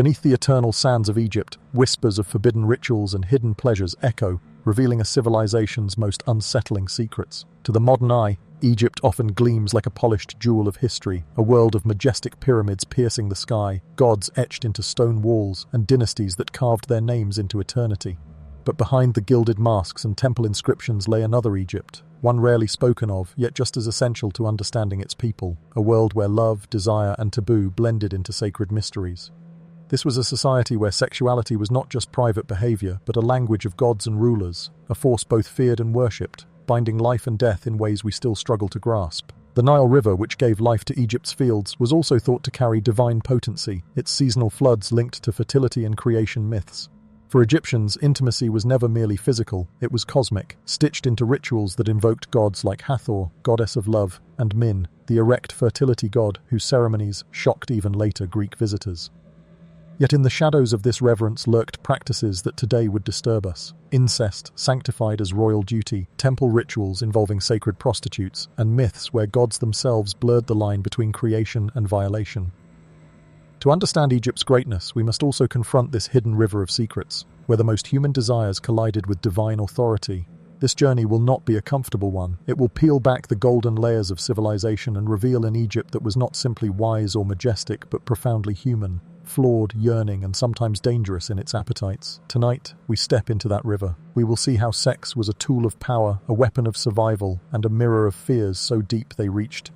Beneath the eternal sands of Egypt, whispers of forbidden rituals and hidden pleasures echo, revealing a civilization's most unsettling secrets. To the modern eye, Egypt often gleams like a polished jewel of history, a world of majestic pyramids piercing the sky, gods etched into stone walls, and dynasties that carved their names into eternity. But behind the gilded masks and temple inscriptions lay another Egypt, one rarely spoken of, yet just as essential to understanding its people, a world where love, desire, and taboo blended into sacred mysteries. This was a society where sexuality was not just private behavior, but a language of gods and rulers, a force both feared and worshipped, binding life and death in ways we still struggle to grasp. The Nile River, which gave life to Egypt's fields, was also thought to carry divine potency, its seasonal floods linked to fertility and creation myths. For Egyptians, intimacy was never merely physical, it was cosmic, stitched into rituals that invoked gods like Hathor, goddess of love, and Min, the erect fertility god whose ceremonies shocked even later Greek visitors. Yet in the shadows of this reverence lurked practices that today would disturb us. Incest, sanctified as royal duty, temple rituals involving sacred prostitutes, and myths where gods themselves blurred the line between creation and violation. To understand Egypt's greatness, we must also confront this hidden river of secrets, where the most human desires collided with divine authority. This journey will not be a comfortable one. It will peel back the golden layers of civilization and reveal an Egypt that was not simply wise or majestic, but profoundly human, flawed, yearning, and sometimes dangerous in its appetites. Tonight, we step into that river. We will see how sex was a tool of power, a weapon of survival, and a mirror of fears so deep they reached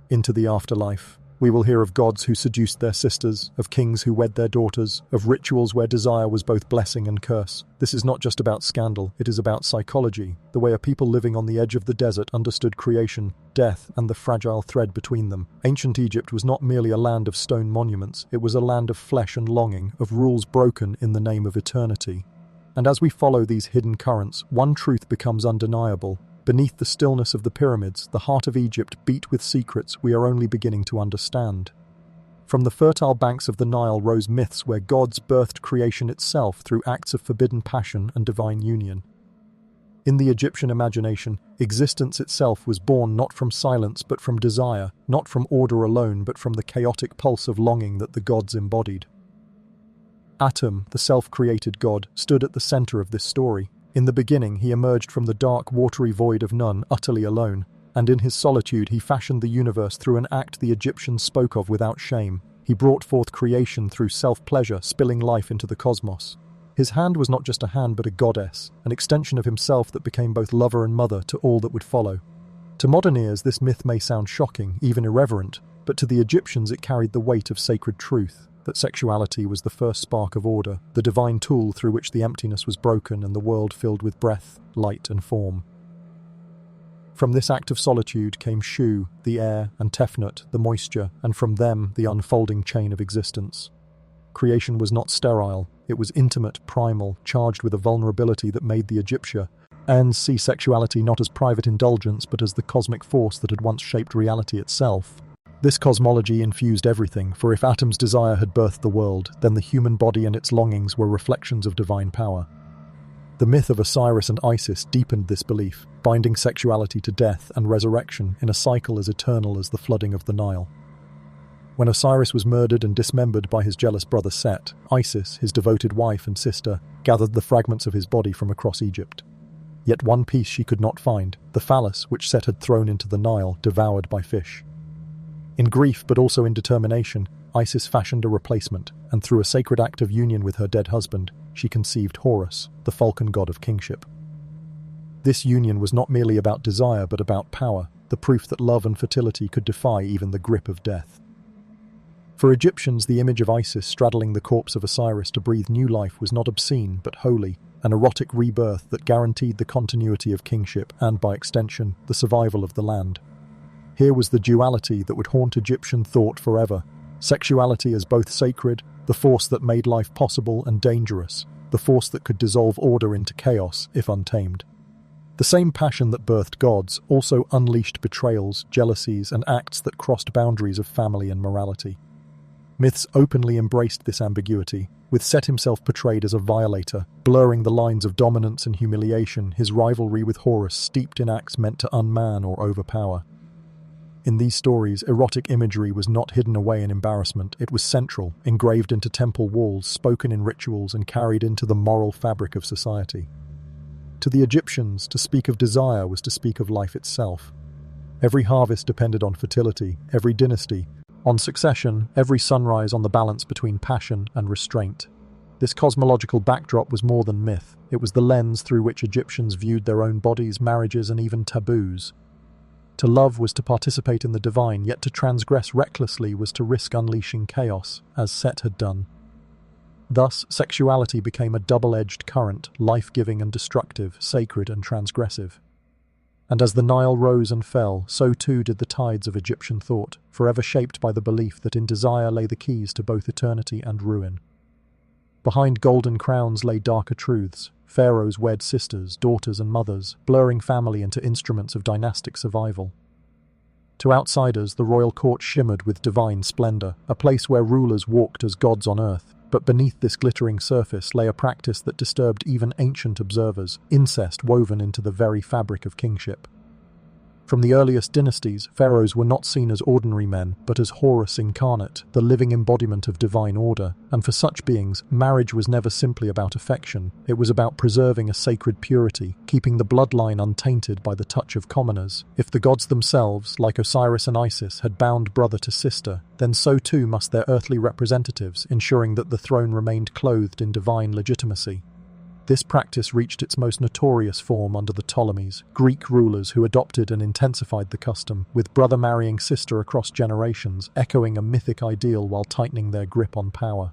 into the afterlife. We will hear of gods who seduced their sisters, of kings who wed their daughters, of rituals where desire was both blessing and curse. This is not just about scandal, it is about psychology, the way a people living on the edge of the desert understood creation, death, and the fragile thread between them. Ancient Egypt was not merely a land of stone monuments, it was a land of flesh and longing, of rules broken in the name of eternity. And as we follow these hidden currents, one truth becomes undeniable. Beneath the stillness of the pyramids, the heart of Egypt beat with secrets we are only beginning to understand. From the fertile banks of the Nile rose myths where gods birthed creation itself through acts of forbidden passion and divine union. In the Egyptian imagination, existence itself was born not from silence but from desire, not from order alone but from the chaotic pulse of longing that the gods embodied. Atum, the self-created god, stood at the center of this story. In the beginning, he emerged from the dark, watery void of none, utterly alone, and in his solitude he fashioned the universe through an act the Egyptians spoke of without shame. He brought forth creation through self-pleasure, spilling life into the cosmos. His hand was not just a hand but a goddess, an extension of himself that became both lover and mother to all that would follow. To modern ears, this myth may sound shocking, even irreverent, but to the Egyptians it carried the weight of sacred truth. That sexuality was the first spark of order, the divine tool through which the emptiness was broken and the world filled with breath, light, and form. From this act of solitude came Shu, the air, and Tefnut, the moisture, and from them the unfolding chain of existence. Creation was not sterile, it was intimate, primal, charged with a vulnerability that made the Egyptians see sexuality not as private indulgence but as the cosmic force that had once shaped reality itself. This cosmology infused everything, for if Atum's desire had birthed the world, then the human body and its longings were reflections of divine power. The myth of Osiris and Isis deepened this belief, binding sexuality to death and resurrection in a cycle as eternal as the flooding of the Nile. When Osiris was murdered and dismembered by his jealous brother Set, Isis, his devoted wife and sister, gathered the fragments of his body from across Egypt. Yet one piece she could not find, the phallus which Set had thrown into the Nile, devoured by fish. In grief, but also in determination, Isis fashioned a replacement, and through a sacred act of union with her dead husband, she conceived Horus, the falcon god of kingship. This union was not merely about desire, but about power, the proof that love and fertility could defy even the grip of death. For Egyptians, the image of Isis straddling the corpse of Osiris to breathe new life was not obscene, but holy, an erotic rebirth that guaranteed the continuity of kingship and, by extension, the survival of the land. Here was the duality that would haunt Egyptian thought forever. Sexuality as both sacred, the force that made life possible, and dangerous, the force that could dissolve order into chaos if untamed. The same passion that birthed gods also unleashed betrayals, jealousies, and acts that crossed boundaries of family and morality. Myths openly embraced this ambiguity, with Set himself portrayed as a violator, blurring the lines of dominance and humiliation, his rivalry with Horus steeped in acts meant to unman or overpower. In these stories, erotic imagery was not hidden away in embarrassment, it was central, engraved into temple walls, spoken in rituals, and carried into the moral fabric of society. To the Egyptians, to speak of desire was to speak of life itself. Every harvest depended on fertility, every dynasty on succession, every sunrise on the balance between passion and restraint. This cosmological backdrop was more than myth, it was the lens through which Egyptians viewed their own bodies, marriages, and even taboos. To love was to participate in the divine, yet to transgress recklessly was to risk unleashing chaos, as Set had done. Thus, sexuality became a double-edged current, life-giving and destructive, sacred and transgressive. And as the Nile rose and fell, so too did the tides of Egyptian thought, forever shaped by the belief that in desire lay the keys to both eternity and ruin. Behind golden crowns lay darker truths. Pharaohs wed sisters, daughters and mothers, blurring family into instruments of dynastic survival. To outsiders, the royal court shimmered with divine splendor, a place where rulers walked as gods on earth. But beneath this glittering surface lay a practice that disturbed even ancient observers, incest woven into the very fabric of kingship. From the earliest dynasties, pharaohs were not seen as ordinary men, but as Horus incarnate, the living embodiment of divine order. And for such beings, marriage was never simply about affection. It was about preserving a sacred purity, keeping the bloodline untainted by the touch of commoners. If the gods themselves, like Osiris and Isis, had bound brother to sister, then so too must their earthly representatives, ensuring that the throne remained clothed in divine legitimacy. This practice reached its most notorious form under the Ptolemies, Greek rulers who adopted and intensified the custom, with brother marrying sister across generations, echoing a mythic ideal while tightening their grip on power.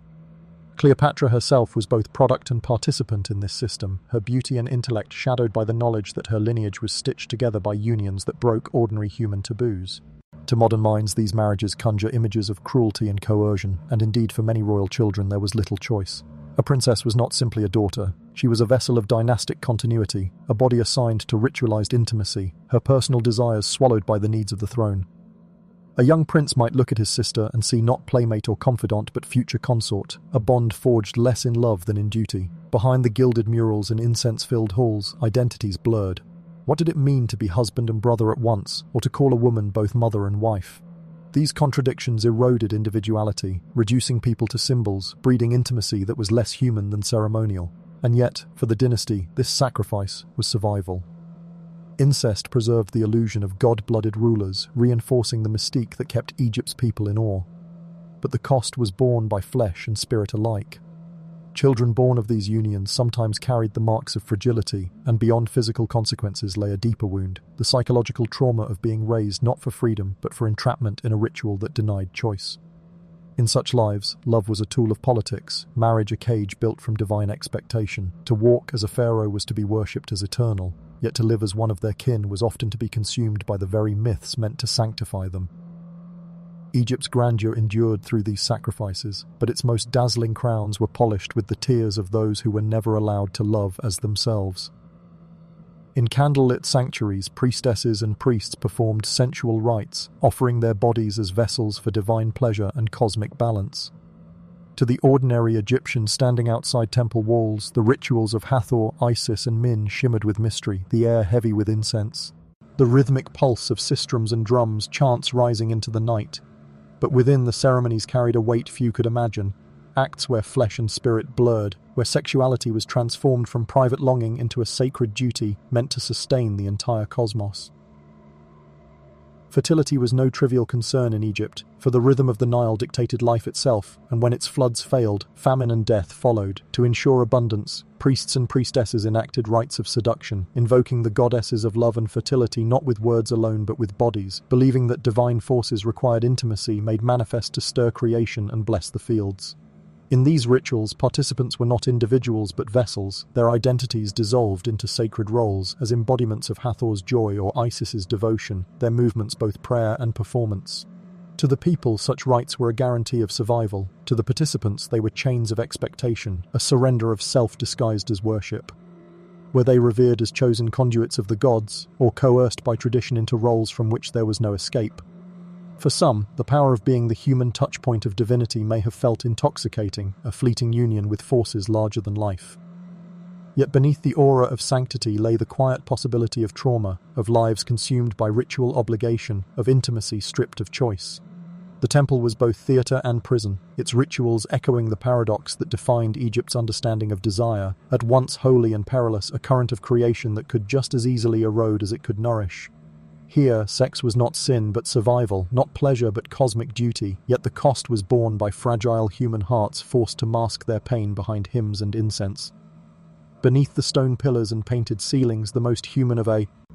Cleopatra herself was both product and participant in this system, her beauty and intellect shadowed by the knowledge that her lineage was stitched together by unions that broke ordinary human taboos. To modern minds, these marriages conjure images of cruelty and coercion, and indeed for many royal children there was little choice. A princess was not simply a daughter. She was a vessel of dynastic continuity, a body assigned to ritualized intimacy, her personal desires swallowed by the needs of the throne. A young prince might look at his sister and see not playmate or confidant but future consort, a bond forged less in love than in duty. Behind the gilded murals and incense-filled halls, identities blurred. What did it mean to be husband and brother at once, or to call a woman both mother and wife? These contradictions eroded individuality, reducing people to symbols, breeding intimacy that was less human than ceremonial. And yet, for the dynasty, this sacrifice was survival. Incest preserved the illusion of god-blooded rulers, reinforcing the mystique that kept Egypt's people in awe. But the cost was borne by flesh and spirit alike. Children born of these unions sometimes carried the marks of fragility, and beyond physical consequences lay a deeper wound, the psychological trauma of being raised not for freedom, but for entrapment in a ritual that denied choice. In such lives, love was a tool of politics, marriage a cage built from divine expectation. To walk as a pharaoh was to be worshipped as eternal, yet to live as one of their kin was often to be consumed by the very myths meant to sanctify them. Egypt's grandeur endured through these sacrifices, but its most dazzling crowns were polished with the tears of those who were never allowed to love as themselves. In candlelit sanctuaries, priestesses and priests performed sensual rites, offering their bodies as vessels for divine pleasure and cosmic balance. To the ordinary Egyptian standing outside temple walls, the rituals of Hathor, Isis and Min shimmered with mystery, the air heavy with incense. The rhythmic pulse of sistrums and drums, chants rising into the night. But within, the ceremonies carried a weight few could imagine, acts where flesh and spirit blurred, where sexuality was transformed from private longing into a sacred duty meant to sustain the entire cosmos. Fertility was no trivial concern in Egypt, for the rhythm of the Nile dictated life itself, and when its floods failed, famine and death followed. To ensure abundance, priests and priestesses enacted rites of seduction, invoking the goddesses of love and fertility not with words alone but with bodies, believing that divine forces required intimacy made manifest to stir creation and bless the fields. In these rituals, participants were not individuals but vessels, their identities dissolved into sacred roles as embodiments of Hathor's joy or Isis's devotion, their movements both prayer and performance. To the people, such rites were a guarantee of survival. To the participants, they were chains of expectation, a surrender of self disguised as worship. Were they revered as chosen conduits of the gods, or coerced by tradition into roles from which there was no escape? For some, the power of being the human touchpoint of divinity may have felt intoxicating, a fleeting union with forces larger than life. Yet beneath the aura of sanctity lay the quiet possibility of trauma, of lives consumed by ritual obligation, of intimacy stripped of choice. The temple was both theatre and prison, its rituals echoing the paradox that defined Egypt's understanding of desire, at once holy and perilous, a current of creation that could just as easily erode as it could nourish. Here, sex was not sin but survival, not pleasure but cosmic duty, yet the cost was borne by fragile human hearts forced to mask their pain behind hymns and incense. Beneath the stone pillars and painted ceilings, the most human of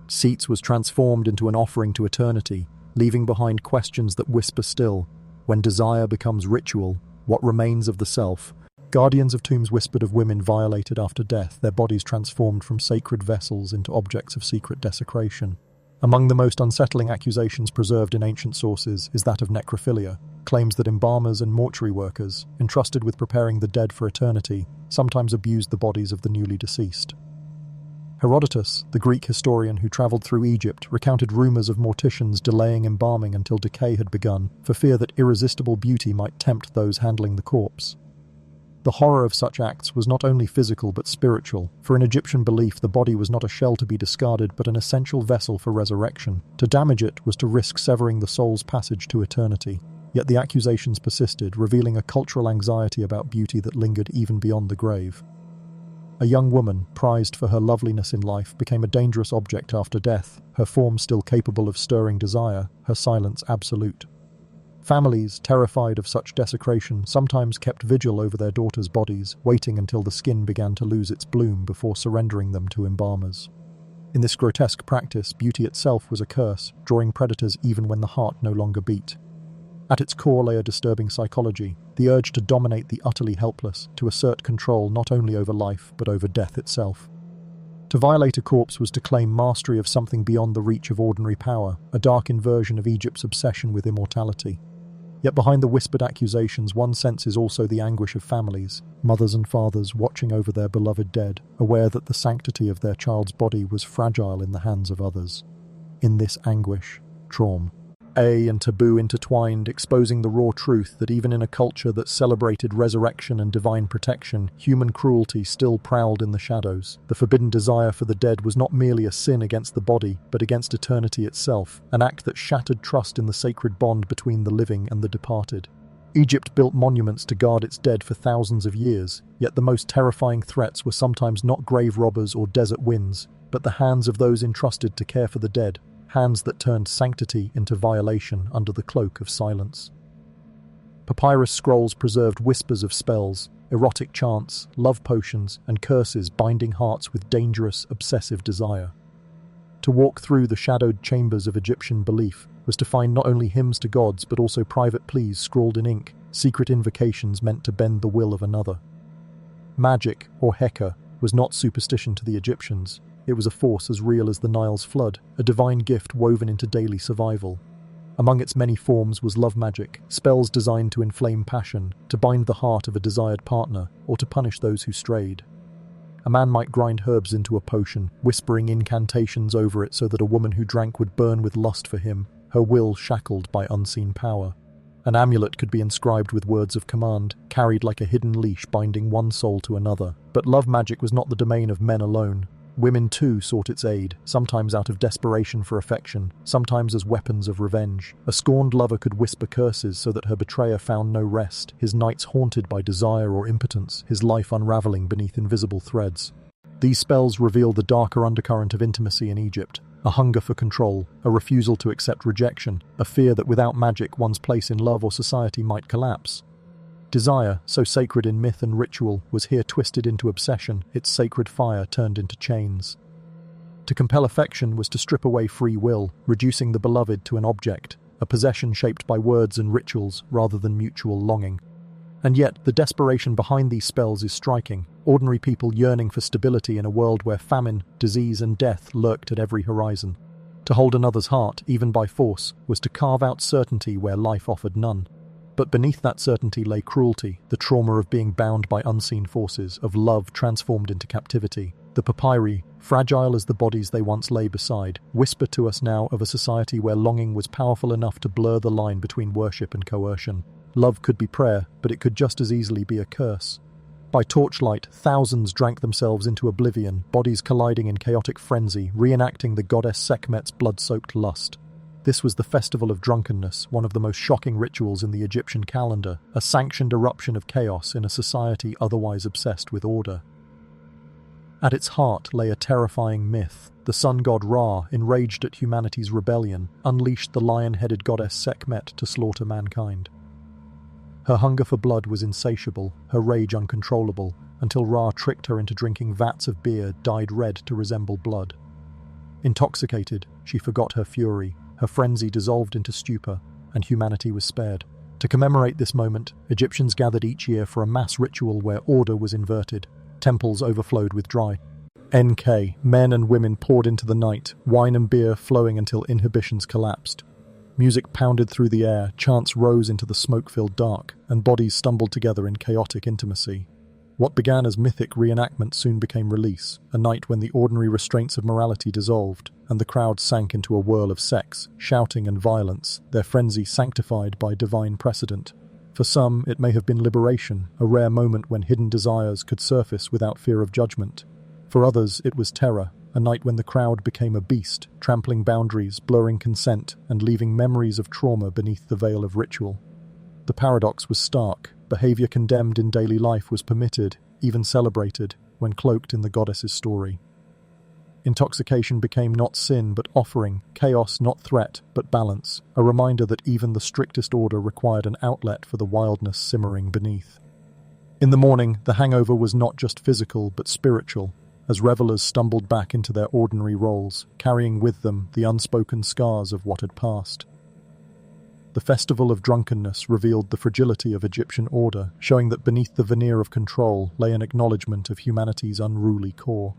seats was transformed into an offering to eternity, leaving behind questions that whisper still. When desire becomes ritual, what remains of the self? Guardians of tombs whispered of women violated after death, their bodies transformed from sacred vessels into objects of secret desecration. Among the most unsettling accusations preserved in ancient sources is that of necrophilia, claims that embalmers and mortuary workers, entrusted with preparing the dead for eternity, sometimes abused the bodies of the newly deceased. Herodotus, the Greek historian who travelled through Egypt, recounted rumours of morticians delaying embalming until decay had begun, for fear that irresistible beauty might tempt those handling the corpse. The horror of such acts was not only physical but spiritual, for in Egyptian belief the body was not a shell to be discarded but an essential vessel for resurrection. To damage it was to risk severing the soul's passage to eternity. Yet the accusations persisted, revealing a cultural anxiety about beauty that lingered even beyond the grave. A young woman, prized for her loveliness in life, became a dangerous object after death, her form still capable of stirring desire, her silence absolute. Families, terrified of such desecration, sometimes kept vigil over their daughters' bodies, waiting until the skin began to lose its bloom before surrendering them to embalmers. In this grotesque practice, beauty itself was a curse, drawing predators even when the heart no longer beat. At its core lay a disturbing psychology, the urge to dominate the utterly helpless, to assert control not only over life but over death itself. To violate a corpse was to claim mastery of something beyond the reach of ordinary power, a dark inversion of Egypt's obsession with immortality. Yet behind the whispered accusations, one senses also the anguish of families, mothers and fathers watching over their beloved dead, aware that the sanctity of their child's body was fragile in the hands of others. In this anguish, trauma and taboo intertwined, exposing the raw truth that even in a culture that celebrated resurrection and divine protection, human cruelty still prowled in the shadows. The forbidden desire for the dead was not merely a sin against the body, but against eternity itself, an act that shattered trust in the sacred bond between the living and the departed. Egypt built monuments to guard its dead for thousands of years, yet the most terrifying threats were sometimes not grave robbers or desert winds, but the hands of those entrusted to care for the dead, hands that turned sanctity into violation under the cloak of silence. Papyrus scrolls preserved whispers of spells, erotic chants, love potions, and curses binding hearts with dangerous, obsessive desire. To walk through the shadowed chambers of Egyptian belief was to find not only hymns to gods but also private pleas scrawled in ink, secret invocations meant to bend the will of another. Magic, or Heka, was not superstition to the Egyptians. It was a force as real as the Nile's flood, a divine gift woven into daily survival. Among its many forms was love magic, spells designed to inflame passion, to bind the heart of a desired partner, or to punish those who strayed. A man might grind herbs into a potion, whispering incantations over it so that a woman who drank would burn with lust for him, her will shackled by unseen power. An amulet could be inscribed with words of command, carried like a hidden leash binding one soul to another. But love magic was not the domain of men alone. Women too sought its aid, sometimes out of desperation for affection, sometimes as weapons of revenge. A scorned lover could whisper curses so that her betrayer found no rest, his nights haunted by desire or impotence, his life unraveling beneath invisible threads. These spells reveal the darker undercurrent of intimacy in Egypt, a hunger for control, a refusal to accept rejection, a fear that without magic one's place in love or society might collapse. Desire, so sacred in myth and ritual, was here twisted into obsession, its sacred fire turned into chains. To compel affection was to strip away free will, reducing the beloved to an object, a possession shaped by words and rituals rather than mutual longing. And yet, the desperation behind these spells is striking, ordinary people yearning for stability in a world where famine, disease and death lurked at every horizon. To hold another's heart, even by force, was to carve out certainty where life offered none. But beneath that certainty lay cruelty, the trauma of being bound by unseen forces, of love transformed into captivity. The papyri, fragile as the bodies they once lay beside, whisper to us now of a society where longing was powerful enough to blur the line between worship and coercion. Love could be prayer, but it could just as easily be a curse. By torchlight, thousands drank themselves into oblivion, bodies colliding in chaotic frenzy, reenacting the goddess Sekhmet's blood-soaked lust. This was the festival of drunkenness, one of the most shocking rituals in the Egyptian calendar, a sanctioned eruption of chaos in a society otherwise obsessed with order. At its heart lay a terrifying myth. The sun god Ra, enraged at humanity's rebellion, unleashed the lion-headed goddess Sekhmet to slaughter mankind. Her hunger for blood was insatiable, her rage uncontrollable, until Ra tricked her into drinking vats of beer dyed red to resemble blood. Intoxicated, she forgot her fury, her frenzy dissolved into stupor, and humanity was spared. To commemorate this moment, Egyptians gathered each year for a mass ritual where order was inverted. Temples overflowed with dry NK. Men and women poured into the night, wine and beer flowing until inhibitions collapsed. Music pounded through the air, chants rose into the smoke-filled dark, and bodies stumbled together in chaotic intimacy. What began as mythic reenactment soon became release, a night when the ordinary restraints of morality dissolved, and the crowd sank into a whirl of sex, shouting and violence, their frenzy sanctified by divine precedent. For some, it may have been liberation, a rare moment when hidden desires could surface without fear of judgment. For others, it was terror, a night when the crowd became a beast, trampling boundaries, blurring consent, and leaving memories of trauma beneath the veil of ritual. The paradox was stark. Behavior condemned in daily life was permitted, even celebrated, when cloaked in the goddess's story. Intoxication became not sin but offering, chaos not threat but balance, a reminder that even the strictest order required an outlet for the wildness simmering beneath. In the morning, the hangover was not just physical but spiritual, as revelers stumbled back into their ordinary roles, carrying with them the unspoken scars of what had passed. The festival of drunkenness revealed the fragility of Egyptian order, showing that beneath the veneer of control lay an acknowledgement of humanity's unruly core.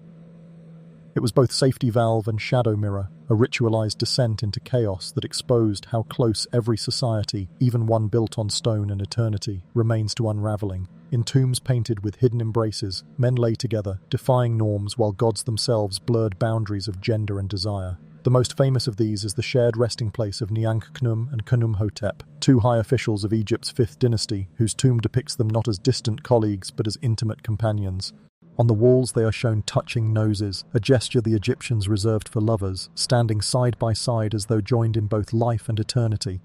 It was both safety valve and shadow mirror, a ritualized descent into chaos that exposed how close every society, even one built on stone and eternity, remains to unraveling. In tombs painted with hidden embraces, men lay together, defying norms while gods themselves blurred boundaries of gender and desire. The most famous of these is the shared resting place of Niankhkhnum and Khnumhotep, two high officials of Egypt's fifth dynasty, whose tomb depicts them not as distant colleagues but as intimate companions. On the walls they are shown touching noses, a gesture the Egyptians reserved for lovers, standing side by side as though joined in both life and eternity.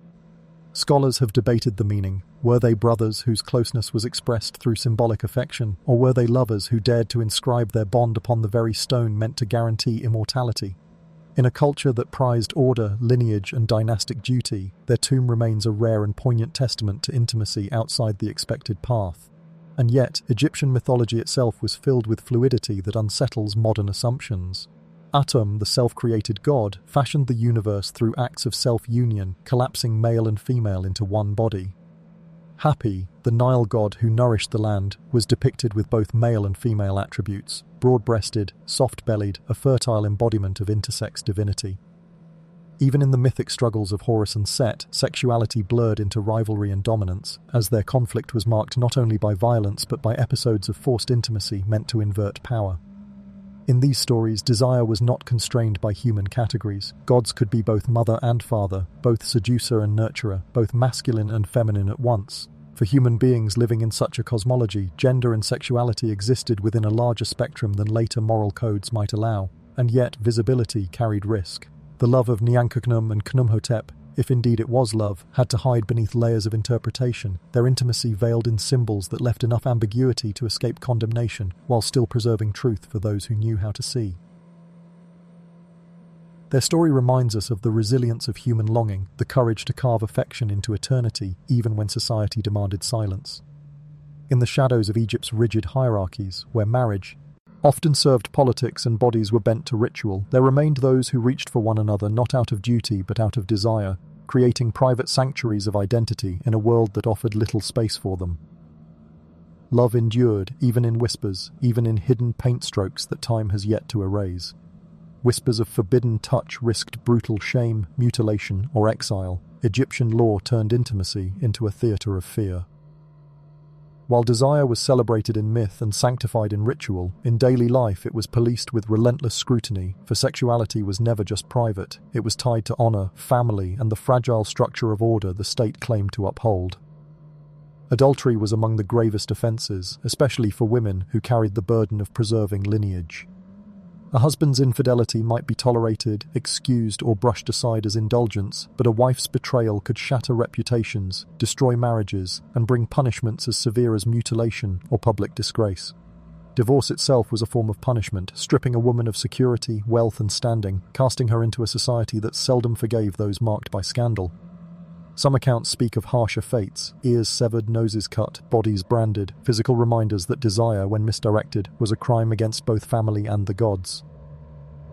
Scholars have debated the meaning. Were they brothers whose closeness was expressed through symbolic affection, or were they lovers who dared to inscribe their bond upon the very stone meant to guarantee immortality? In a culture that prized order, lineage, and dynastic duty, their tomb remains a rare and poignant testament to intimacy outside the expected path. And yet, Egyptian mythology itself was filled with fluidity that unsettles modern assumptions. Atum, the self-created god, fashioned the universe through acts of self-union, collapsing male and female into one body. Hapi, the Nile god who nourished the land, was depicted with both male and female attributes, broad-breasted, soft-bellied, a fertile embodiment of intersex divinity. Even in the mythic struggles of Horus and Set, sexuality blurred into rivalry and dominance, as their conflict was marked not only by violence but by episodes of forced intimacy meant to invert power. In these stories, desire was not constrained by human categories. Gods could be both mother and father, both seducer and nurturer, both masculine and feminine at once. For human beings living in such a cosmology, gender and sexuality existed within a larger spectrum than later moral codes might allow, and yet visibility carried risk. The love of Niankhkhnum and Khnumhotep, if indeed it was love, had to hide beneath layers of interpretation, their intimacy veiled in symbols that left enough ambiguity to escape condemnation, while still preserving truth for those who knew how to see. Their story reminds us of the resilience of human longing, the courage to carve affection into eternity, even when society demanded silence. In the shadows of Egypt's rigid hierarchies, where marriage often served politics and bodies were bent to ritual, there remained those who reached for one another not out of duty but out of desire, creating private sanctuaries of identity in a world that offered little space for them. Love endured, even in whispers, even in hidden paint strokes that time has yet to erase. Whispers of forbidden touch risked brutal shame, mutilation, or exile. Egyptian law turned intimacy into a theatre of fear. While desire was celebrated in myth and sanctified in ritual, in daily life it was policed with relentless scrutiny, for sexuality was never just private, it was tied to honor, family, and the fragile structure of order the state claimed to uphold. Adultery was among the gravest offences, especially for women who carried the burden of preserving lineage. A husband's infidelity might be tolerated, excused, or brushed aside as indulgence, but a wife's betrayal could shatter reputations, destroy marriages, and bring punishments as severe as mutilation or public disgrace. Divorce itself was a form of punishment, stripping a woman of security, wealth, and standing, casting her into a society that seldom forgave those marked by scandal. Some accounts speak of harsher fates: ears severed, noses cut, bodies branded, physical reminders that desire, when misdirected, was a crime against both family and the gods.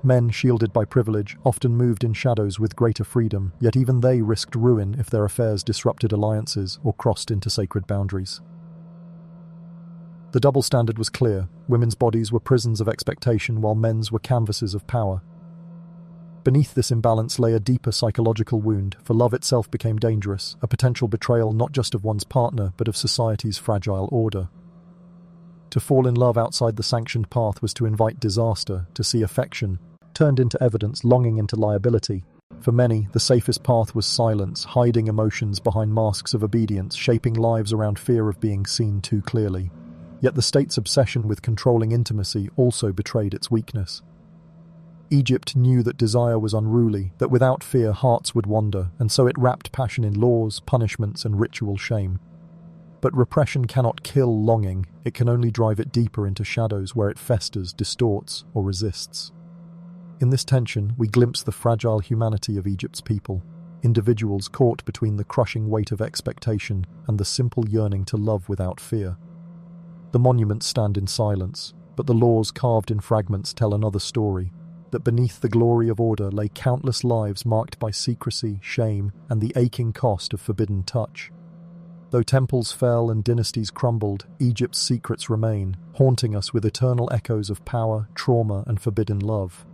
Men, shielded by privilege, often moved in shadows with greater freedom, yet even they risked ruin if their affairs disrupted alliances or crossed into sacred boundaries. The double standard was clear: women's bodies were prisons of expectation while men's were canvases of power. Beneath this imbalance lay a deeper psychological wound, for love itself became dangerous, a potential betrayal not just of one's partner but of society's fragile order. To fall in love outside the sanctioned path was to invite disaster, to see affection turned into evidence, longing into liability. For many, the safest path was silence, hiding emotions behind masks of obedience, shaping lives around fear of being seen too clearly. Yet the state's obsession with controlling intimacy also betrayed its weakness. Egypt knew that desire was unruly, that without fear hearts would wander, and so it wrapped passion in laws, punishments, and ritual shame. But repression cannot kill longing, it can only drive it deeper into shadows where it festers, distorts, or resists. In this tension, we glimpse the fragile humanity of Egypt's people, individuals caught between the crushing weight of expectation and the simple yearning to love without fear. The monuments stand in silence, but the laws carved in fragments tell another story: that beneath the glory of order lay countless lives marked by secrecy, shame, and the aching cost of forbidden touch. Though temples fell and dynasties crumbled, Egypt's secrets remain, haunting us with eternal echoes of power, trauma, and forbidden love.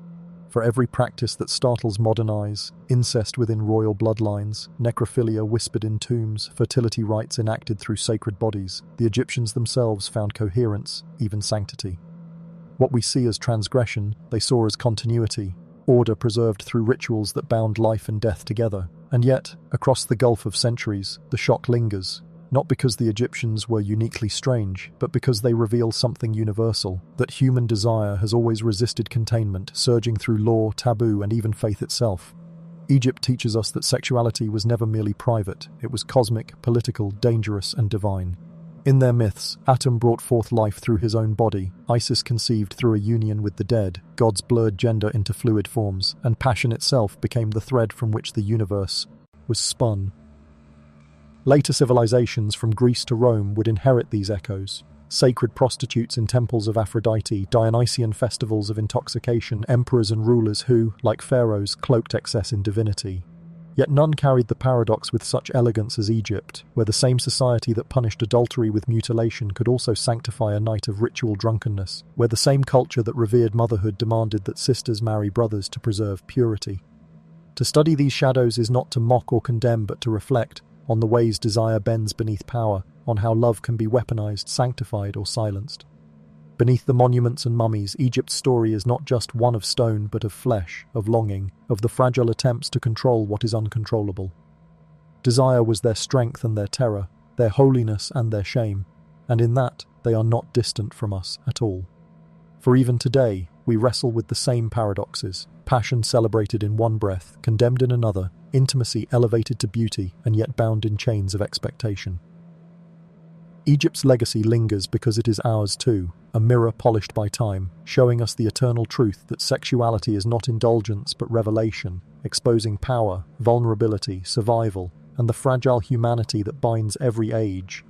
For every practice that startles modern eyes, incest within royal bloodlines, necrophilia whispered in tombs, fertility rites enacted through sacred bodies, the Egyptians themselves found coherence, even sanctity. What we see as transgression, they saw as continuity, order preserved through rituals that bound life and death together. And yet, across the gulf of centuries, the shock lingers, not because the Egyptians were uniquely strange, but because they reveal something universal: that human desire has always resisted containment, surging through law, taboo, and even faith itself. Egypt teaches us that sexuality was never merely private, it was cosmic, political, dangerous, and divine. In their myths, Atum brought forth life through his own body, Isis conceived through a union with the dead, gods blurred gender into fluid forms, and passion itself became the thread from which the universe was spun. Later civilizations from Greece to Rome would inherit these echoes: sacred prostitutes in temples of Aphrodite, Dionysian festivals of intoxication, emperors and rulers who, like pharaohs, cloaked excess in divinity. Yet none carried the paradox with such elegance as Egypt, where the same society that punished adultery with mutilation could also sanctify a night of ritual drunkenness, where the same culture that revered motherhood demanded that sisters marry brothers to preserve purity. To study these shadows is not to mock or condemn, but to reflect on the ways desire bends beneath power, on how love can be weaponized, sanctified, or silenced. Beneath the monuments and mummies, Egypt's story is not just one of stone but of flesh, of longing, of the fragile attempts to control what is uncontrollable. Desire was their strength and their terror, their holiness and their shame, and in that they are not distant from us at all. For even today, we wrestle with the same paradoxes: passion celebrated in one breath, condemned in another, intimacy elevated to beauty, and yet bound in chains of expectation. Egypt's legacy lingers because it is ours too, a mirror polished by time, showing us the eternal truth that sexuality is not indulgence but revelation, exposing power, vulnerability, survival, and the fragile humanity that binds every age,